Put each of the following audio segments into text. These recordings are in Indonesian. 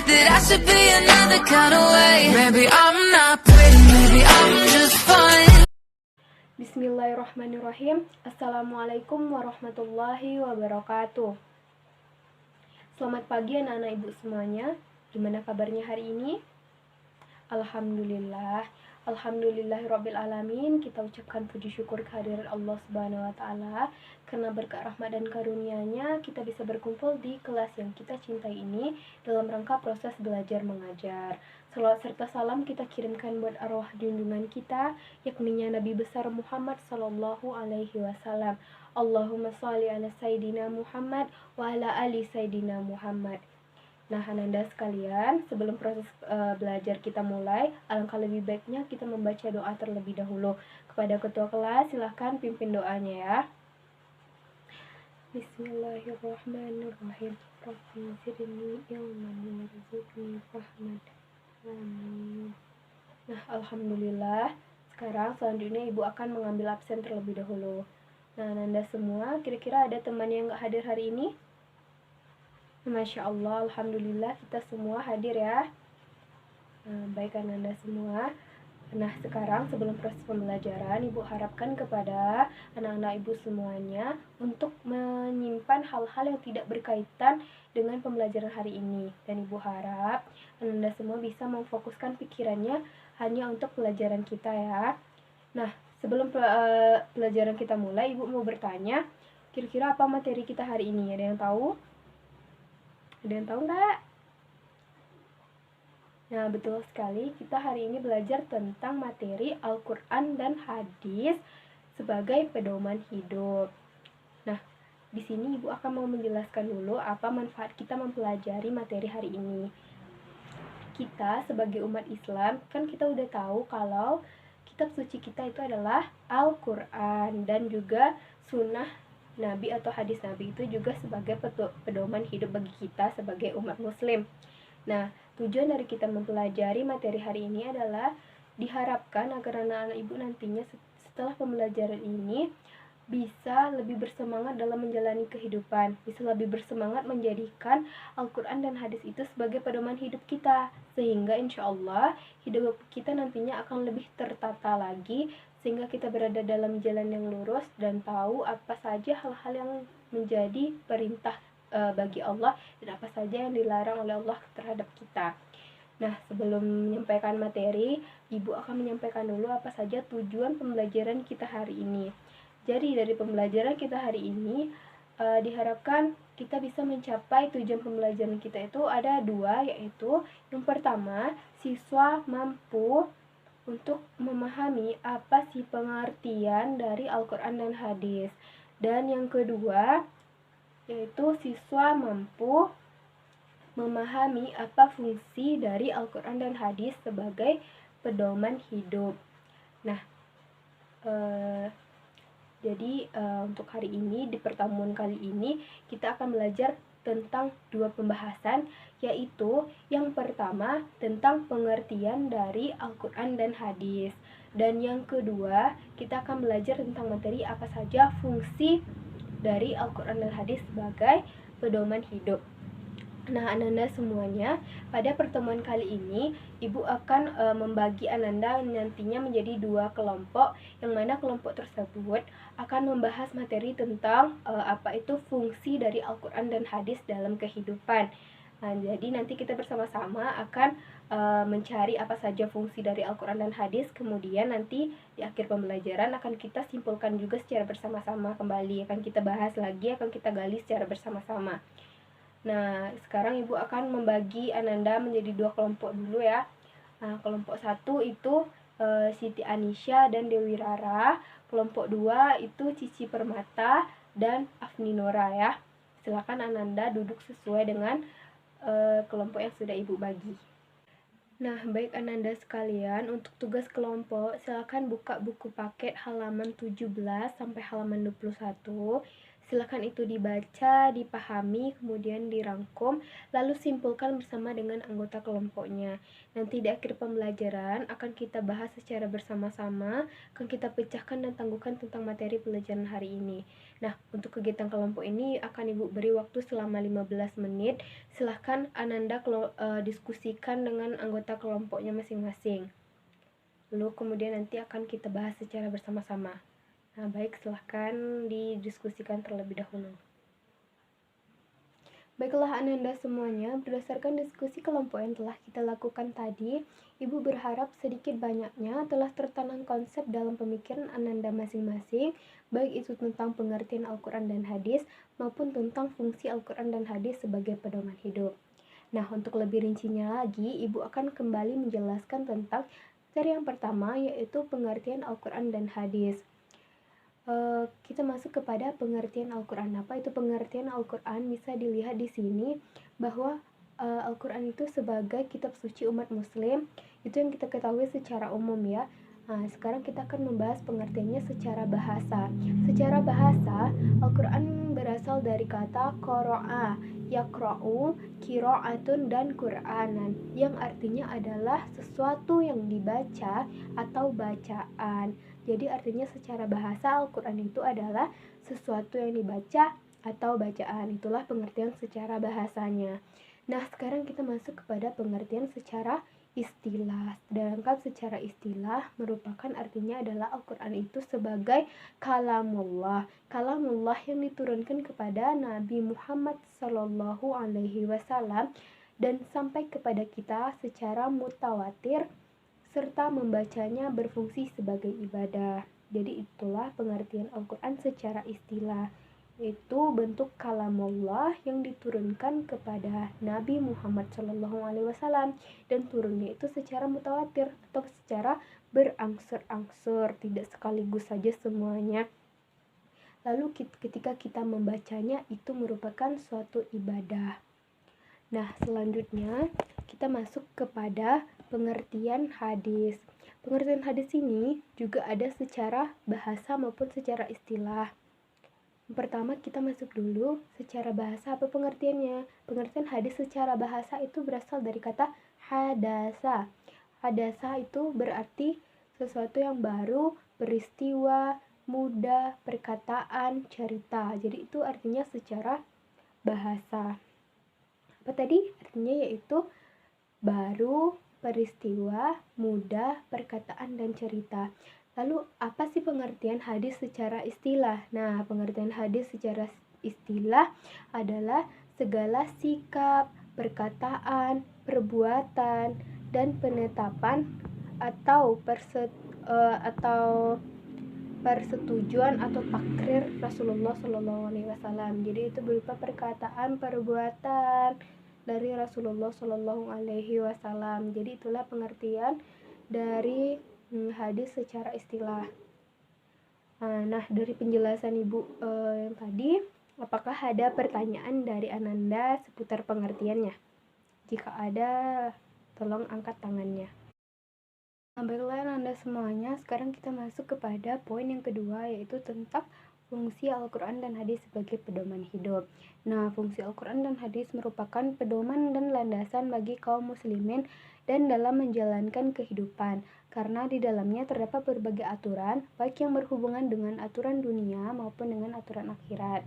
that I should be another kind of way. Maybe I'm not pretty, maybe I'm just fine. Bismillahirrahmanirrahim. Assalamualaikum warahmatullahi wabarakatuh. Selamat pagi anak-anak ibu semuanya. Gimana kabarnya hari ini? Alhamdulillahirabbil alamin. Kita ucapkan puji syukur kehadiran Allah Subhanahu wa taala karena berkat rahmat dan karunia-Nya kita bisa berkumpul di kelas yang kita cintai ini dalam rangka proses belajar mengajar. Salawat serta salam kita kirimkan buat arwah junjungan kita, yakninya Nabi besar Muhammad sallallahu alaihi wasallam. Allahumma shalli ala Sayyidina Muhammad wa ala ali Sayyidina Muhammad. Nah, Ananda sekalian, sebelum proses belajar kita mulai, alangkah lebih baiknya kita membaca doa terlebih dahulu. Kepada ketua kelas, silahkan pimpin doanya ya. Bismillahirrahmanirrahim. Rabbi zidni ilman warzuqni fahman. Amin. Nah, alhamdulillah. Sekarang selanjutnya Ibu akan mengambil absen terlebih dahulu. Nah, Ananda semua, kira-kira ada teman yang nggak hadir hari ini? Masya Allah, alhamdulillah kita semua hadir ya. Baik Ananda semua. Nah, sekarang sebelum proses pembelajaran, Ibu harapkan kepada anak-anak Ibu semuanya untuk menyimpan hal-hal yang tidak berkaitan dengan pembelajaran hari ini. Dan Ibu harap Ananda semua bisa memfokuskan pikirannya hanya untuk pelajaran kita ya. Nah, sebelum pelajaran kita mulai, Ibu mau bertanya, kira-kira apa materi kita hari ini? Ada yang tahu? Ada yang tahu nggak? Nah, betul sekali. Kita hari ini belajar tentang materi Al-Quran dan Hadis sebagai pedoman hidup. Nah, di sini Ibu akan mau menjelaskan dulu apa manfaat kita mempelajari materi hari ini. Kita sebagai umat Islam, kan kita udah tahu kalau kitab suci kita itu adalah Al-Quran dan juga sunnah Nabi atau hadis Nabi itu juga sebagai pedoman hidup bagi kita sebagai umat muslim. Nah, tujuan dari kita mempelajari materi hari ini adalah diharapkan agar anak-anak ibu nantinya setelah pembelajaran ini bisa lebih bersemangat dalam menjalani kehidupan, bisa lebih bersemangat menjadikan Al-Quran dan hadis itu sebagai pedoman hidup kita, sehingga insya Allah hidup kita nantinya akan lebih tertata lagi, sehingga kita berada dalam jalan yang lurus dan tahu apa saja hal-hal yang menjadi perintah bagi Allah dan apa saja yang dilarang oleh Allah terhadap kita. Nah, sebelum menyampaikan materi, Ibu akan menyampaikan dulu apa saja tujuan pembelajaran kita hari ini. Jadi dari pembelajaran kita hari ini diharapkan kita bisa mencapai tujuan pembelajaran kita itu ada dua, yaitu yang pertama, siswa mampu untuk memahami apa sih pengertian dari Al-Quran dan hadis. Dan yang kedua, yaitu siswa mampu memahami apa fungsi dari Al-Quran dan hadis sebagai pedoman hidup. Nah, jadi untuk hari ini, di pertemuan kali ini, kita akan belajar tentang dua pembahasan, yaitu yang pertama tentang pengertian dari Al-Quran dan hadis, dan yang kedua kita akan belajar tentang materi apa saja fungsi dari Al-Quran dan hadis sebagai pedoman hidup. Nah, Ananda semuanya, pada pertemuan kali ini Ibu akan membagi Ananda nantinya menjadi dua kelompok, yang mana kelompok tersebut akan membahas materi tentang apa itu fungsi dari Al-Quran dan hadis dalam kehidupan. Nah, jadi nanti kita bersama-sama akan mencari apa saja fungsi dari Al-Quran dan hadis, kemudian nanti di akhir pembelajaran akan kita simpulkan juga secara bersama-sama kembali, akan kita bahas lagi, akan kita gali secara bersama-sama. Nah, sekarang Ibu akan membagi Ananda menjadi dua kelompok dulu ya. Nah, kelompok satu itu Siti Anisha dan Dewi Rara. Kelompok dua itu Cici Permata dan Afni Nora ya. Silakan Ananda duduk sesuai dengan kelompok yang sudah Ibu bagi. Nah, baik Ananda sekalian, untuk tugas kelompok silakan buka buku paket halaman 17 sampai halaman 21. Silakan itu dibaca, dipahami, kemudian dirangkum, lalu simpulkan bersama dengan anggota kelompoknya. Nanti di akhir pembelajaran akan kita bahas secara bersama-sama, akan kita pecahkan dan tangguhkan tentang materi pelajaran hari ini. Nah, untuk kegiatan kelompok ini akan Ibu beri waktu selama 15 menit. Silahkan Ananda diskusikan dengan anggota kelompoknya masing-masing. Lalu kemudian nanti akan kita bahas secara bersama-sama. Nah, baik, silahkan didiskusikan terlebih dahulu. Baiklah Ananda semuanya, berdasarkan diskusi kelompok yang telah kita lakukan tadi, Ibu berharap sedikit banyaknya telah tertanam konsep dalam pemikiran Ananda masing-masing, baik itu tentang pengertian Al-Quran dan hadis, maupun tentang fungsi Al-Quran dan hadis sebagai pedoman hidup. Nah, untuk lebih rincinya lagi, Ibu akan kembali menjelaskan tentang materi yang pertama, yaitu pengertian Al-Quran dan hadis. Kita masuk kepada pengertian Al-Quran. Apa itu pengertian Al-Quran? Bisa dilihat di sini bahwa Al-Quran itu sebagai kitab suci umat muslim, itu yang kita ketahui secara umum ya. Nah, sekarang kita akan membahas pengertiannya secara bahasa. Secara bahasa, Al-Quran berasal dari kata qara'a, yaqra'u, qira'atun, dan Qur'anan, yang artinya adalah sesuatu yang dibaca atau bacaan. Jadi artinya secara bahasa Al-Quran itu adalah sesuatu yang dibaca atau bacaan. Itulah pengertian secara bahasanya. Nah, sekarang kita masuk kepada pengertian secara istilah. Sedangkan secara istilah merupakan artinya adalah Al-Quran itu sebagai kalamullah. Kalamullah yang diturunkan kepada Nabi Muhammad SAW dan sampai kepada kita secara mutawatir, serta membacanya berfungsi sebagai ibadah. Jadi itulah pengertian Al-Quran secara istilah, yaitu bentuk kalamullah yang diturunkan kepada Nabi Muhammad SAW dan turunnya itu secara mutawatir atau secara berangsur-angsur, tidak sekaligus saja semuanya. Lalu ketika kita membacanya itu merupakan suatu ibadah. Nah, selanjutnya kita masuk kepada pengertian hadis. Pengertian hadis ini juga ada secara bahasa maupun secara istilah. Yang pertama kita masuk dulu secara bahasa, apa pengertiannya? Pengertian hadis secara bahasa itu berasal dari kata hadasa. Hadasa itu berarti sesuatu yang baru, peristiwa, mudah, perkataan, cerita. Jadi itu artinya secara bahasa. Apa tadi? Artinya yaitu baru, peristiwa, mudah, perkataan, dan cerita. Lalu apa sih pengertian hadis secara istilah? Nah, pengertian hadis secara istilah adalah segala sikap, perkataan, perbuatan, dan penetapan atau persetujuan atau takrir Rasulullah SAW. Jadi itu berupa perkataan, perbuatan dari Rasulullah SAW. Jadi itulah pengertian dari hadis secara istilah. Nah, dari penjelasan Ibu yang tadi, apakah ada pertanyaan dari Ananda seputar pengertiannya? Jika ada, tolong angkat tangannya. Nah, baiklah Ananda semuanya, sekarang kita masuk kepada poin yang kedua, yaitu tentang fungsi Al-Quran dan hadis sebagai pedoman hidup. Nah, fungsi Al-Quran dan hadis merupakan pedoman dan landasan bagi kaum muslimin dan dalam menjalankan kehidupan, karena di dalamnya terdapat berbagai aturan, baik yang berhubungan dengan aturan dunia maupun dengan aturan akhirat.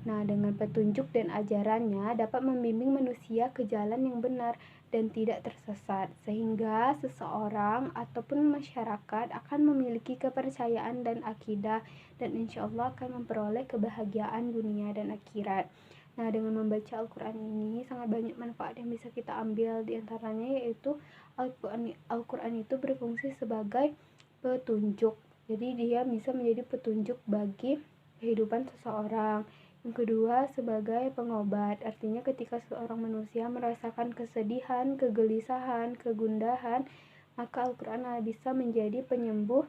Nah, dengan petunjuk dan ajarannya dapat membimbing manusia ke jalan yang benar dan tidak tersesat, sehingga seseorang ataupun masyarakat akan memiliki kepercayaan dan akidah dan insya Allah akan memperoleh kebahagiaan dunia dan akhirat. Nah, dengan membaca Al-Quran ini sangat banyak manfaat yang bisa kita ambil, diantaranya yaitu Al-Quran itu berfungsi sebagai petunjuk. Jadi dia bisa menjadi petunjuk bagi kehidupan seseorang. Yang kedua, sebagai pengobat, artinya ketika seorang manusia merasakan kesedihan, kegelisahan, kegundahan, maka Al-Quran bisa menjadi penyembuh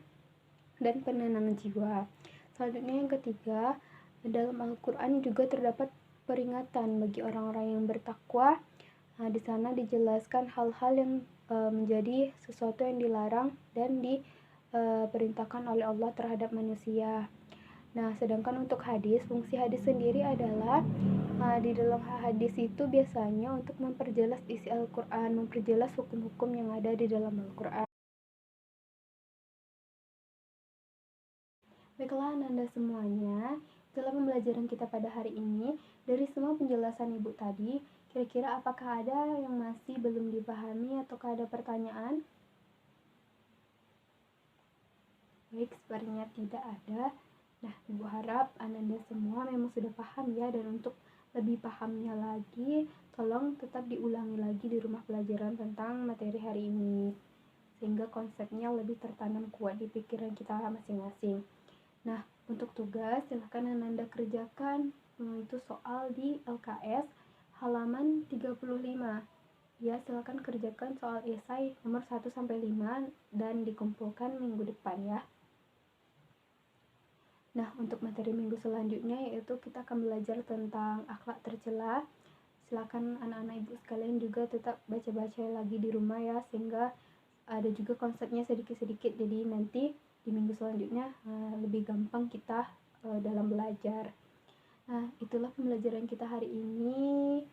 dan penenang jiwa. Selanjutnya yang ketiga, dalam Al-Quran juga terdapat peringatan bagi orang-orang yang bertakwa. Nah, di sana dijelaskan hal-hal yang menjadi sesuatu yang dilarang dan diperintahkan oleh Allah terhadap manusia. Nah, sedangkan untuk hadis, fungsi hadis sendiri adalah di dalam hadis itu biasanya untuk memperjelas isi Al-Quran, memperjelas hukum-hukum yang ada di dalam Al-Quran. Baiklah Ananda semuanya, dalam pembelajaran kita pada hari ini, dari semua penjelasan Ibu tadi, kira-kira apakah ada yang masih belum dipahami atau ada pertanyaan? Baik, sepertinya tidak ada. Nah, Ibu harap Ananda semua memang sudah paham ya, dan untuk lebih pahamnya lagi, tolong tetap diulangi lagi di rumah pelajaran tentang materi hari ini, sehingga konsepnya lebih tertanam kuat di pikiran kita masing-masing. Nah, untuk tugas, silahkan Ananda kerjakan itu soal di LKS halaman 35. Ya, silahkan kerjakan soal esai nomor 1-5 dan dikumpulkan minggu depan ya. Nah, untuk materi minggu selanjutnya yaitu kita akan belajar tentang akhlak tercela. Silakan anak-anak ibu sekalian juga tetap baca-baca lagi di rumah ya, sehingga ada juga konsepnya sedikit-sedikit. Jadi nanti di minggu selanjutnya lebih gampang kita dalam belajar. Nah, itulah pembelajaran kita hari ini.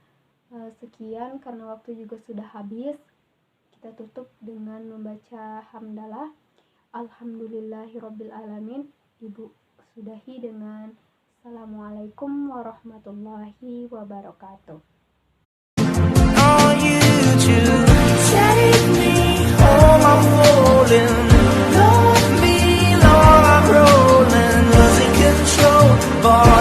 Sekian karena waktu juga sudah habis. Kita tutup dengan membaca hamdalah. Alhamdulillahirabbil alamin. Ibu sudahi dengan Assalamualaikum warahmatullahi wabarakatuh.